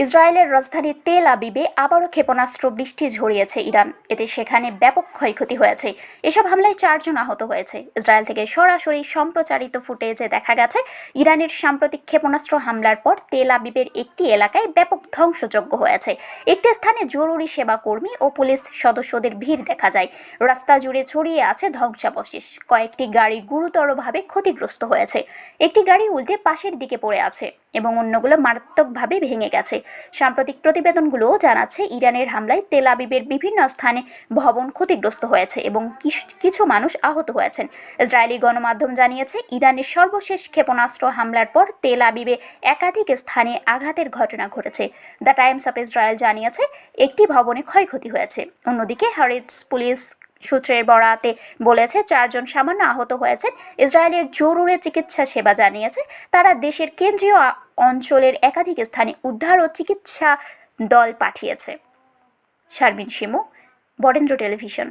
ইসরায়েলের রাজধানী তেল আবিবে আবারও ক্ষেপণাস্ত্র বৃষ্টি ঝরিয়েছে ইরান। এতে সেখানে ব্যাপক ক্ষয়ক্ষতি হয়েছে। এসব হামলায় 4 জন আহত হয়েছে। ইসরায়েল থেকে সরাসরি সম্প্রচারিত ফুটেজে দেখা গেছে ইরানের সাম্প্রতিক ক্ষেপণাস্ত্র হামলার পর তেল আবিবের একটি এলাকায় ব্যাপক ধ্বংসযজ্ঞ হয়েছে। একটি স্থানে জরুরি সেবা কর্মী ও পুলিশ সদস্যদের ভিড় দেখা যায়। রাস্তা জুড়ে ছড়িয়ে আছে ধ্বংসাবশেষ। কয়েকটি গাড়ি গুরুতরভাবে ক্ষতিগ্রস্ত হয়েছে। একটি গাড়ি উল্টে পাশের দিকে পড়ে আছে এবং অন্যগুলো মারাত্মকভাবে ভেঙে গেছে। সাম্প্রতিক প্রতিবেদনগুলোও জানাচ্ছে ইরানের হামলায় তেল আবিবের বিভিন্ন স্থানে ভবন ক্ষতিগ্রস্ত হয়েছে এবং কিছু মানুষ আহত হয়েছেন। ইসরায়েলি গণমাধ্যম জানিয়েছে ইরানের সর্বশেষ ক্ষেপণাস্ত্র হামলার পর তেল আবিবে একাধিক স্থানে আঘাতের ঘটনা ঘটেছে। দ্য টাইমস অফ ইসরায়েল জানিয়েছে একটি ভবনে ক্ষয়ক্ষতি হয়েছে। অন্যদিকে হারিটস পুলিশ সূত্রের বরাতে বলেছে 4 জন সামান্য আহত হয়েছেন। ইসরায়েলের জরুরি চিকিৎসা সেবা জানিয়েছে তারা দেশের কেন্দ্রীয় অঞ্চলের একাধিক স্থানে উদ্ধার ও চিকিৎসা দল পাঠিয়েছে। শারমিন শিমু, বরেন্দ্র টেলিভিশন।